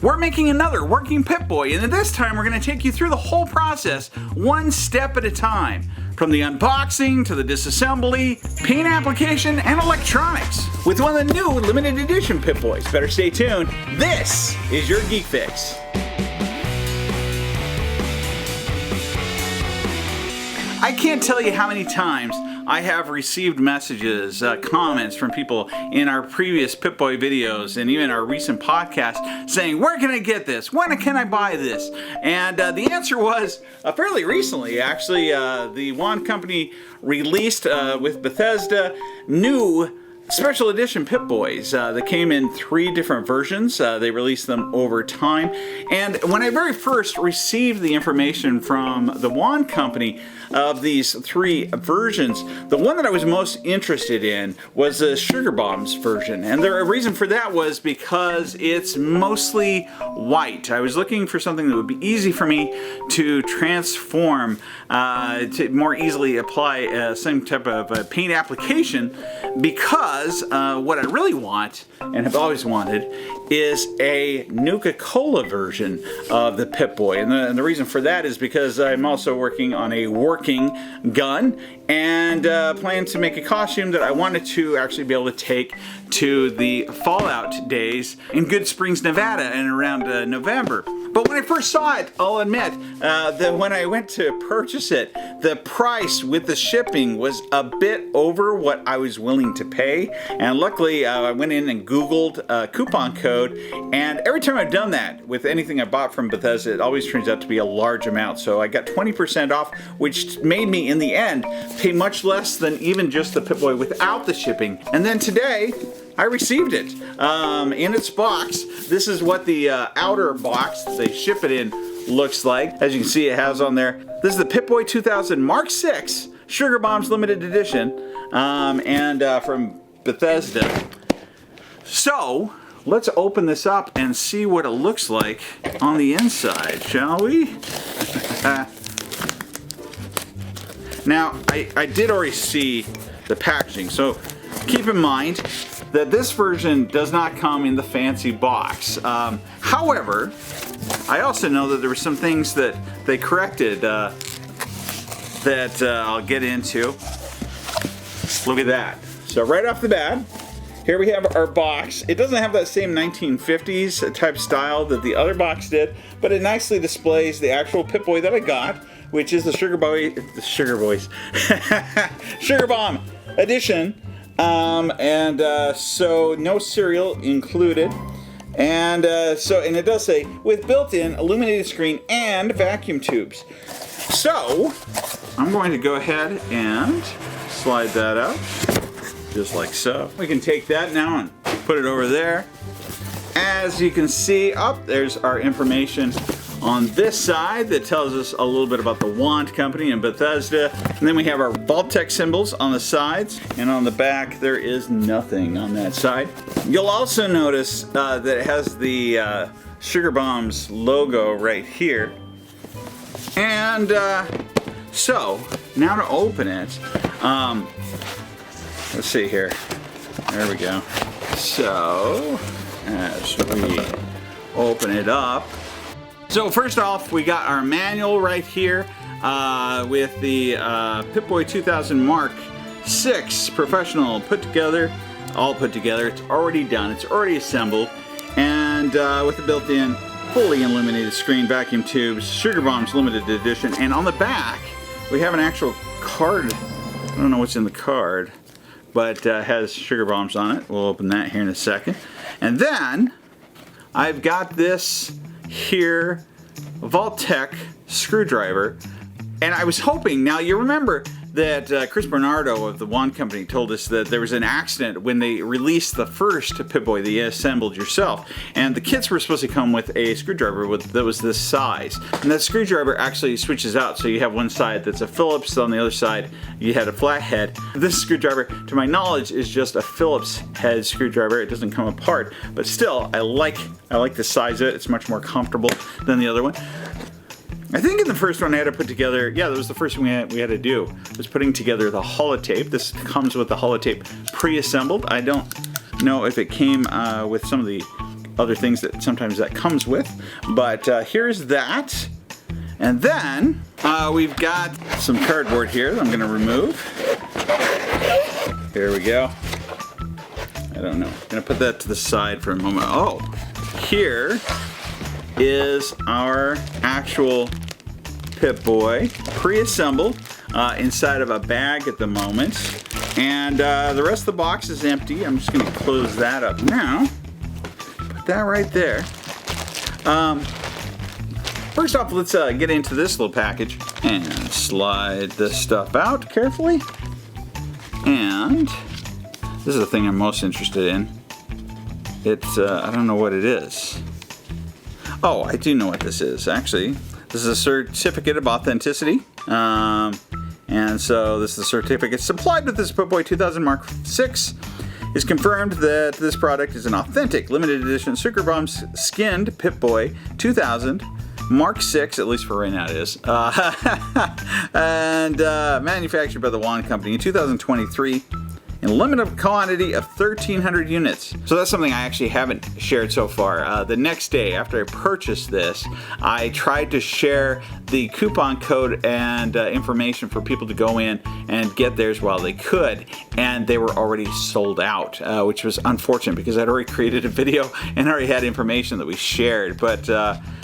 we're making another working Pip-boy, and this time we're going to take you through the whole process, one step at a time. From the unboxing to the disassembly, paint application, and electronics. With one of the new limited edition Pip-boys. Better stay tuned. This is your Geek Fix. I can't tell you how many times I have received messages, comments from people in our previous Pip-boy videos and even our recent podcast saying, where can I get this? When can I buy this? And the answer was fairly recently, actually. The wand company released with Bethesda new special edition Pip-boys that came in 3 different versions. They released them over time. And when I very first received the information from the wand company of these 3 versions, the one that I was most interested in was the Sugar Bombs version. And the reason for that was because it's mostly white. I was looking for something that would be easy for me to transform, to more easily apply some type of paint application, because what I really want, and have always wanted, is a Nuka-Cola version of the Pip-boy. And the reason for that is because I'm also working on a working gun and plan to make a costume that I wanted to actually be able to take to the Fallout days in Good Springs, Nevada, and around November. But when I first saw it, I'll admit that when I went to purchase it, the price with the shipping was a bit over what I was willing to pay. And luckily, I went in and Googled a coupon code. And every time I've done that with anything I bought from Bethesda, it always turns out to be a large amount. So I got 20% off, which made me, in the end, pay much less than even just the Pip-boy without the shipping. And then today, I received it in its box. This is what the outer box that they ship it in looks like. As you can see, it has on there, this is the Pip-boy 2000 Mark 6 Sugar Bombs limited edition, and from Bethesda. So let's open this up and see what it looks like on the inside, shall we? Now, I did already see the packaging, so keep in mind that this version does not come in the fancy box. However, I also know that there were some things that they corrected that I'll get into. Look at that. So right off the bat, here we have our box. It doesn't have that same 1950s type style that the other box did, but it nicely displays the actual Pip-boy that I got, which is the Sugar Bomb edition. So no cereal included. And it does say with built-in illuminated screen and vacuum tubes. So I'm going to go ahead and slide that out, just like so. We can take that now and put it over there. As you can see, there's our information on this side that tells us a little bit about the wand company and Bethesda. And then we have our Vault-Tec symbols on the sides, and on the back there is nothing on that side. You'll also notice that it has the Sugar Bombs logo right here. And so now to open it, let's see here. There we go. So as we open it up, so first off, we got our manual right here with the Pip-boy 2000 Mark 6 Professional all put together. It's already done. It's already assembled. And with the built-in, fully illuminated screen, vacuum tubes, Sugar Bombs limited edition. And on the back, we have an actual card. I don't know what's in the card, but has Sugar Bombs on it. We'll open that here in a second. And then I've got this here Vault-Tec screwdriver, and I was hoping, now you remember that Chris Bernardo of the wand company told us that there was an accident when they released the first Pip-boy that you assembled yourself, and the kits were supposed to come with a screwdriver that was this size, and that screwdriver actually switches out, so you have one side that's a Phillips, on the other side you had a flathead. This screwdriver, to my knowledge, is just a Phillips head screwdriver. It doesn't come apart, but still I like the size of it. It's much more comfortable than the other one. I think in the first one I had to put together, that was the first thing we had to do, was putting together the holotape. This comes with the holotape pre-assembled. I don't know if it came with some of the other things that sometimes that comes with. But here's that. And then we've got some cardboard here that I'm going to remove. Here we go. I don't know. I'm going to put that to the side for a moment. Oh, here is our actual Pip-boy, pre-assembled inside of a bag at the moment. And the rest of the box is empty. I'm just going to close that up now. Put that right there. First off, let's get into this little package and slide this stuff out carefully. And this is the thing I'm most interested in. It's, I don't know what it is. Oh, I do know what this is, actually. This is a certificate of authenticity. And so this is the certificate supplied with this Pip-boy 2000 Mark 6. It's confirmed that this product is an authentic limited edition sugar bomb skinned Pip-boy 2000 Mark 6, at least for right now it is, and manufactured by the Jon Company in 2023 in limited quantity of 1,300 units. So that's something I actually haven't shared so far. The next day after I purchased this, I tried to share the coupon code and information for people to go in and get theirs while they could, and they were already sold out, which was unfortunate because I'd already created a video and already had information that we shared. But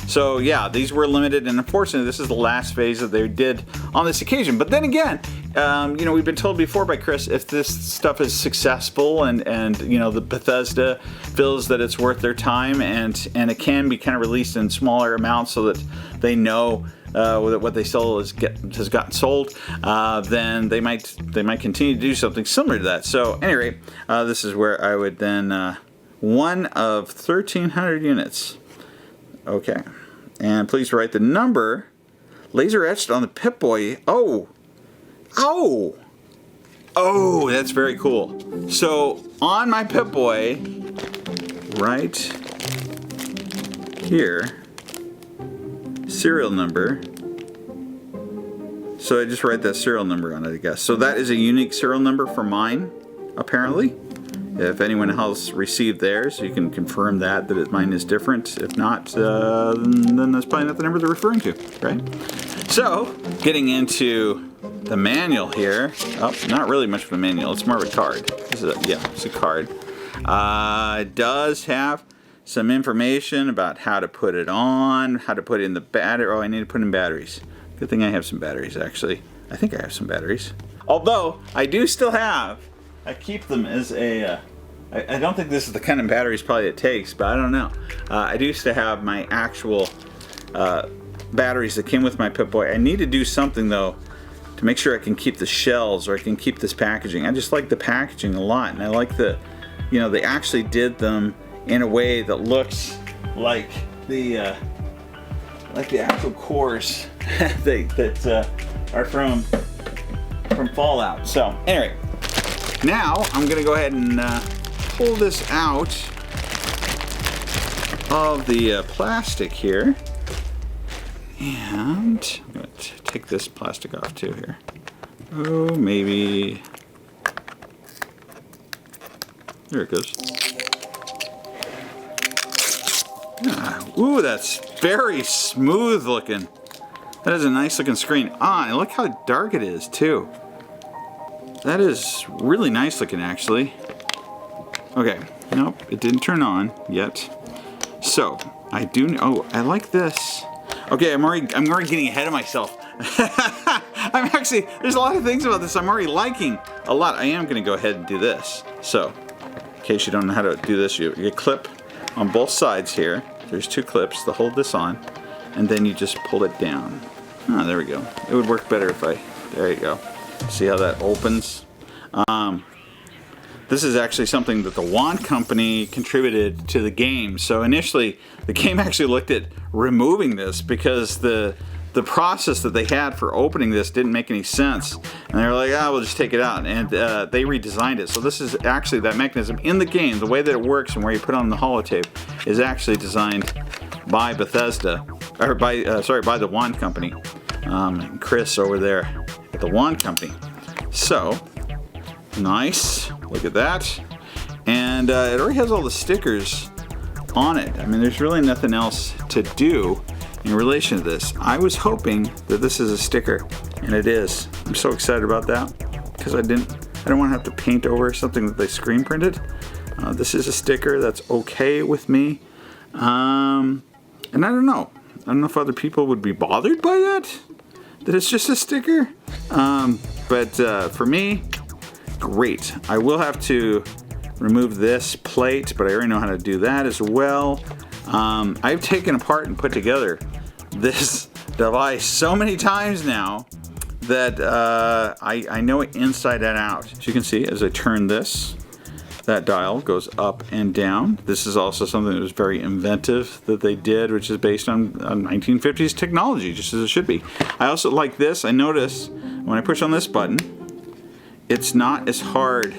so yeah, these were limited, and unfortunately this is the last phase that they did on this occasion. But then again, you know, we've been told before by Chris, if this stuff is successful and you know, the Bethesda feels that it's worth their time and it can be kind of released in smaller amounts so that they know that what they sell has gotten sold, then they might continue to do something similar to that. So anyway, this is where I would then one of 1,300 units. Okay, and please write the number laser etched on the Pip-boy. Oh, that's very cool. So on my Pip-boy, right here, serial number. So I just write that serial number on it, I guess. So that is a unique serial number for mine, apparently. If anyone else received theirs, you can confirm that mine is different. If not, then that's probably not the number they're referring to, right? So, getting into the manual here. Oh, not really much of a manual. It's more of a card. It's a card. It does have some information about how to put it on, how to put in the battery. Oh, I need to put in batteries. Good thing I have some batteries, actually. I think I have some batteries. Although, I do still have, I keep them as a, I don't think this is the kind of batteries probably it takes, but I don't know. I do still have my actual batteries that came with my Pip-boy. I need to do something, though, to make sure I can keep the shells or I can keep this packaging. I just like the packaging a lot, and I like the, you know, they actually did them in a way that looks like the actual cores that are from Fallout. So anyway, now I'm gonna go ahead and pull this out of the plastic here, and I'm gonna take this plastic off too here. Oh, maybe there it goes. Ooh, that's very smooth looking. That is a nice looking screen. And look how dark it is too. That is really nice looking, actually. Okay, nope, it didn't turn on yet. So I do. Oh, I like this. Okay, I'm already getting ahead of myself. I'm actually, there's a lot of things about this I'm already liking a lot. I am gonna go ahead and do this. So, in case you don't know how to do this, you clip on both sides here. There's two clips to hold this on, and then you just pull it down. Ah, there we go. It would work better if there you go. See how that opens? This is actually something that the Jon Company contributed to the game. So initially, the game actually looked at removing this because the process that they had for opening this didn't make any sense. And they were like, we'll just take it out. And they redesigned it. So this is actually that mechanism in the game. The way that it works and where you put on the holotape is actually designed by Bethesda, or by the Jon Company. And Chris over there at the Jon Company. So, nice. Look at that. And it already has all the stickers on it. I mean, there's really nothing else to do in relation to this. I was hoping that this is a sticker, and it is. I'm so excited about that because I don't want to have to paint over something that they screen printed. This is a sticker. That's okay with me. And I don't know if other people would be bothered by that it's just a sticker. But for me, great. I will have to remove this plate, but I already know how to do that as well. I've taken apart and put together this device so many times now that I know it inside and out. As you can see, as I turn this, that dial goes up and down. This is also something that was very inventive that they did, which is based on 1950s technology, just as it should be. I also like this. I notice when I push on this button, it's not as hard.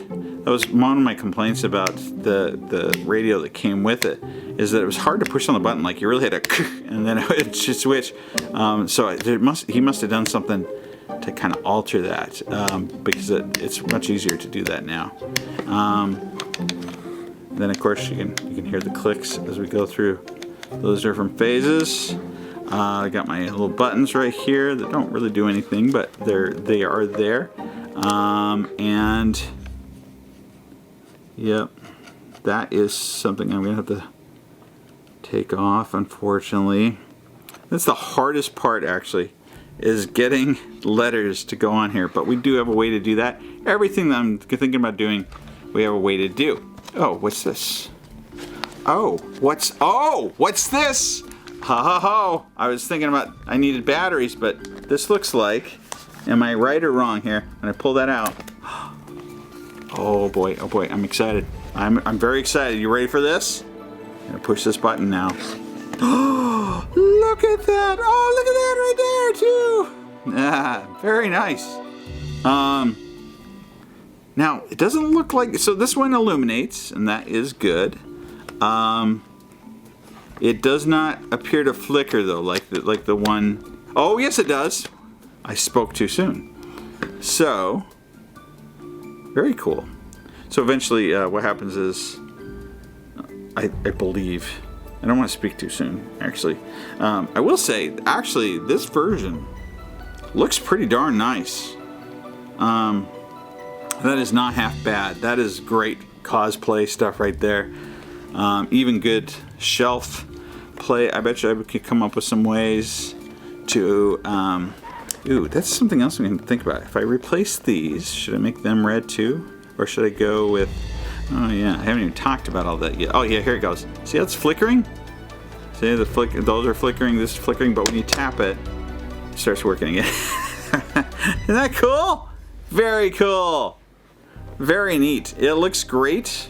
That was one of my complaints about the radio that came with it, is that it was hard to push on the button. Like you really had to, and then it should switch. So he must have done something to kind of alter that, because it's much easier to do that now. Then of course you can hear the clicks as we go through those different phases. I got my little buttons right here that don't really do anything, but they are there. And yep, that is something I'm gonna have to take off, unfortunately. That's the hardest part, actually, is getting letters to go on here, but we do have a way to do that. Everything that I'm thinking about doing, we have a way to do. Oh, what's this? What's this? Ha ha ha! I was thinking about I needed batteries, but this looks like, am I right or wrong here? When I pull that out, oh boy, I'm excited. I'm very excited. You ready for this? I'm gonna push this button now. Oh, look at that! Oh, look at that right there too! Ah, very nice. Now it doesn't look like, so this one illuminates, and that is good. It does not appear to flicker though, like the one. Oh yes, it does. I spoke too soon. So very cool. So eventually, what happens is, I believe. I don't want to speak too soon, actually. I will say, actually, this version looks pretty darn nice. That is not half bad. That is great cosplay stuff right there. Even good shelf play. I bet you I could come up with some ways to... ooh, that's something else we can think about. If I replace these, should I make them red too? Or should I go with... Oh yeah, I haven't even talked about all that yet. Oh yeah, here it goes. See how it's flickering? See, those are flickering, this is flickering, but when you tap it, it starts working again. Isn't that cool? Very cool. Very neat. It looks great.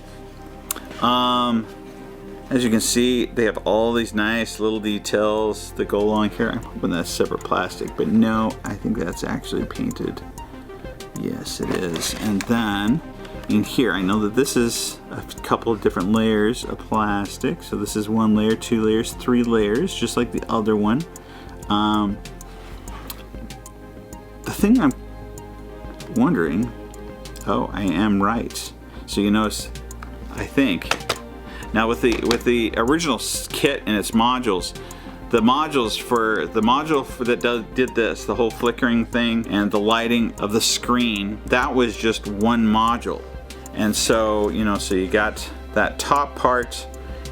As you can see, they have all these nice little details that go along here. I'm hoping that's separate plastic, but no, I think that's actually painted. Yes, it is. And then in here, I know that this is a couple of different layers of plastic. So this is 1 layer, 2 layers, 3 layers, just like the other one. The thing I'm wondering, oh, I am right. So you notice, I think, now with the original kit and its modules, the module that did this, the whole flickering thing and the lighting of the screen, that was just one module. And so, you know, so you got that top part,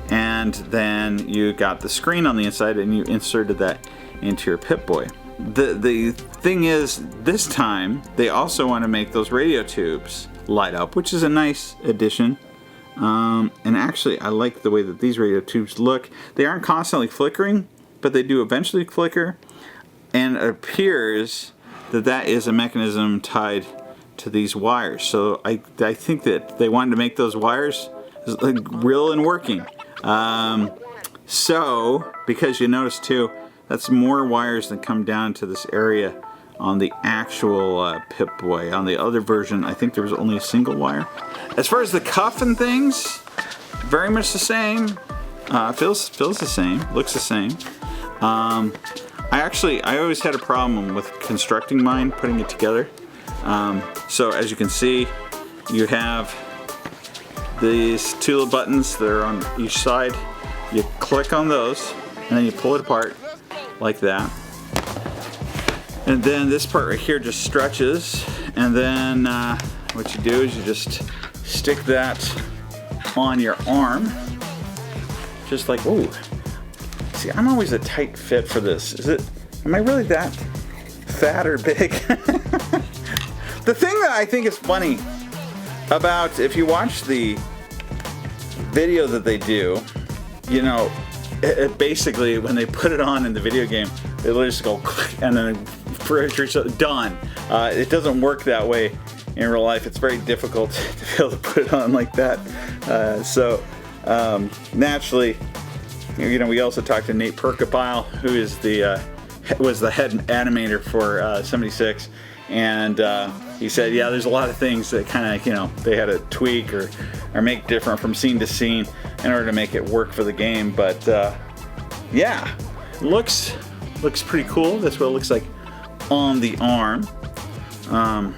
and then you got the screen on the inside, and you inserted that into your Pip-boy. The thing is, this time they also want to make those radio tubes light up, which is a nice addition. And actually, I like the way that these radio tubes look. They aren't constantly flickering, but they do eventually flicker, and it appears that that is a mechanism tied to these wires. So I think that they wanted to make those wires like real and working. So, because you notice too, that's more wires that come down to this area on the actual Pip-boy. On the other version, I think there was only a single wire. As far as the cuff and things, very much the same. Feels the same, looks the same. I always had a problem with constructing mine, putting it together. So as you can see, you have these 2 little buttons that are on each side you click on those, and then you pull it apart like that. And then this part right here just stretches, and then what you do is you just stick that on your arm, just like, ooh. See, I'm always a tight fit for this. Am I really that fat or big? The thing that I think is funny about, if you watch the video that they do, you know, it basically, when they put it on in the video game, they literally just go click, and then done. It doesn't work that way in real life. It's very difficult to be able to put it on like that. Naturally, you know, we also talked to Nate Perkabile, who is was the head animator for 76, and he said, yeah, there's a lot of things that kind of, you know, they had to tweak or make different from scene to scene in order to make it work for the game. But yeah, looks pretty cool. That's what it looks like on the arm. At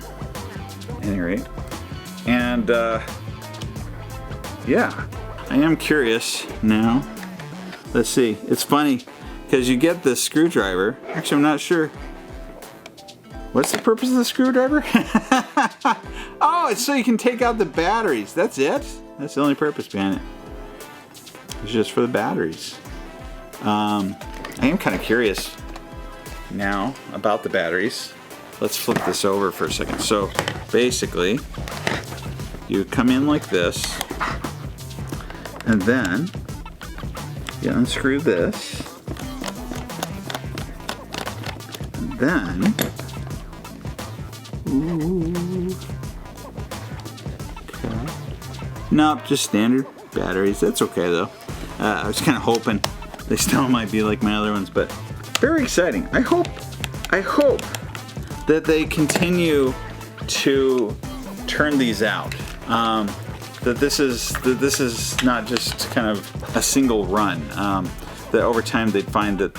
any rate, and yeah, I am curious now. Let's see. It's funny because you get this screwdriver. Actually, I'm not sure. What's the purpose of the screwdriver? Oh, it's so you can take out the batteries. That's it? That's the only purpose behind it. It's just for the batteries. I am kind of curious now about the batteries. Let's flip this over for a second. So basically, you come in like this, and then you unscrew this, and then, ooh, okay. Nope, just standard batteries. That's okay though. I was kind of hoping they still might be like my other ones, but very exciting. I hope that they continue to turn these out. That this is not just kind of a single run. That over time they'd find that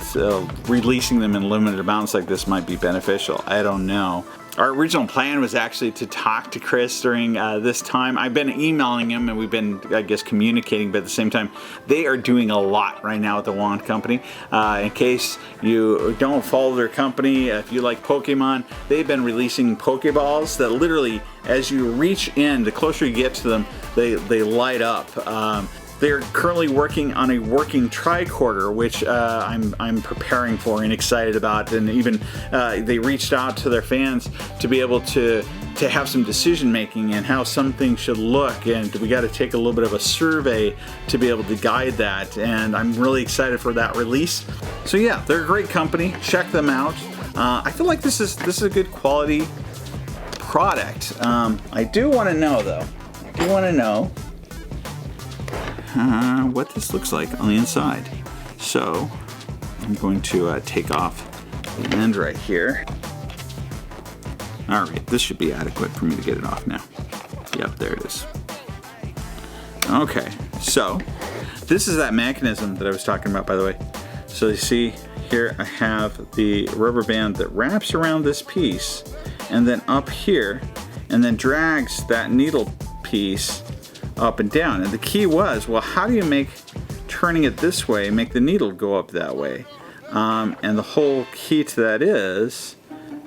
releasing them in limited amounts like this might be beneficial. I don't know. Our original plan was actually to talk to Chris during this time. I've been emailing him and we've been, I guess, communicating, but at the same time, they are doing a lot right now at the Wand Company. In case you don't follow their company, if you like Pokemon, they've been releasing Pokeballs that literally, as you reach in, the closer you get to them, they light up. They're currently working on a working tricorder, which I'm preparing for and excited about. And even they reached out to their fans to be able to have some decision making and how some things should look. And we got to take a little bit of a survey to be able to guide that. And I'm really excited for that release. So yeah, they're a great company. Check them out. I feel like this is a good quality product. I do want to know though. What this looks like on the inside. So I'm going to take off the end right here. Alright, this should be adequate for me to get it off now. Yep, there it is. Okay, so this is that mechanism that I was talking about, by the way. So you see here I have the rubber band that wraps around this piece and then up here and then drags that needle piece up and down. And the key was, well, how do you make turning it this way make the needle go up that way? And the whole key to that is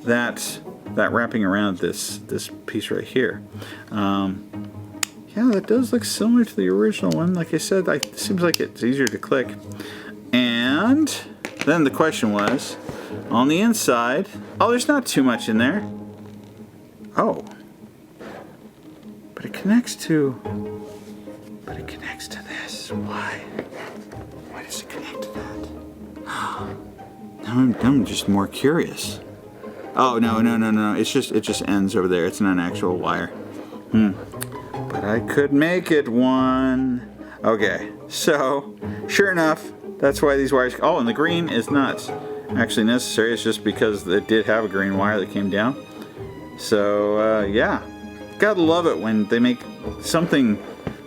that wrapping around this piece right here. Yeah, that does look similar to the original one. Like I said, it seems like it's easier to click. And then the question was, on the inside, oh, there's not too much in there. Oh. But it connects to this. Why? Why does it connect to that? Now I'm just more curious. Oh, no. It just ends over there. It's not an actual wire. But I could make it one. Okay, so sure enough, that's why these wires. Oh, and the green is not actually necessary. It's just because it did have a green wire that came down. So yeah, gotta love it when they make something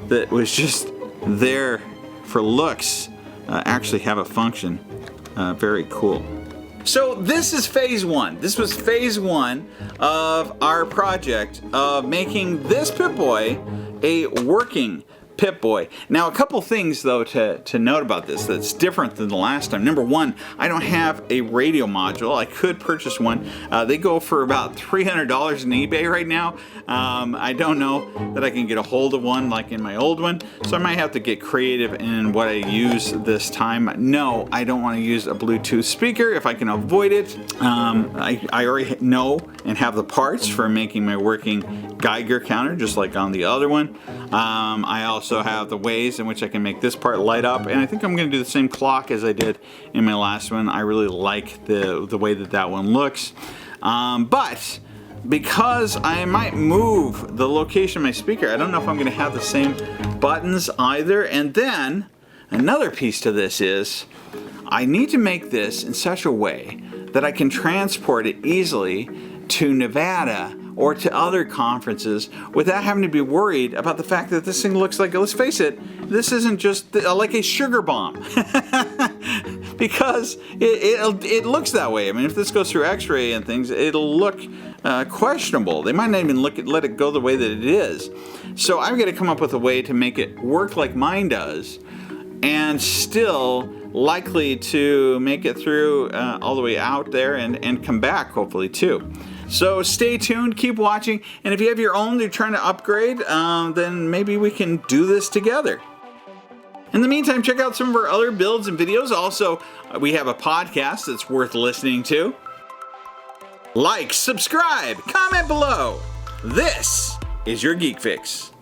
that was just there for looks actually have a function. Very cool. So this is phase one. This was phase one of our project of making this Pip-boy a working Pip-boy. Now, a couple things though to note about this that's different than the last time. Number one, I don't have a radio module. I could purchase one. They go for about $300 on eBay right now. I don't know that I can get a hold of one like in my old one, so I might have to get creative in what I use this time. No, I don't want to use a Bluetooth speaker if I can avoid it. I already know and have the parts for making my working Geiger counter, just like on the other one. I also have the ways in which I can make this part light up, and I think I'm going to do the same clock as I did in my last one. I really like the way that one looks. But because I might move the location of my speaker, I don't know if I'm going to have the same buttons either. And then another piece to this is I need to make this in such a way that I can transport it easily to Nevada or to other conferences without having to be worried about the fact that this thing looks like, let's face it, this isn't just like a sugar bomb. Because it looks that way. I mean, if this goes through x-ray and things, it'll look questionable. They might not even let it go the way that it is. So I've got to come up with a way to make it work like mine does and still likely to make it through all the way out there and come back hopefully too. So stay tuned, keep watching, and if you have your own you're trying to upgrade, then maybe we can do this together. In the meantime, check out some of our other builds and videos. Also, we have a podcast that's worth listening to. Like, subscribe, comment below. This is your Geek Fix.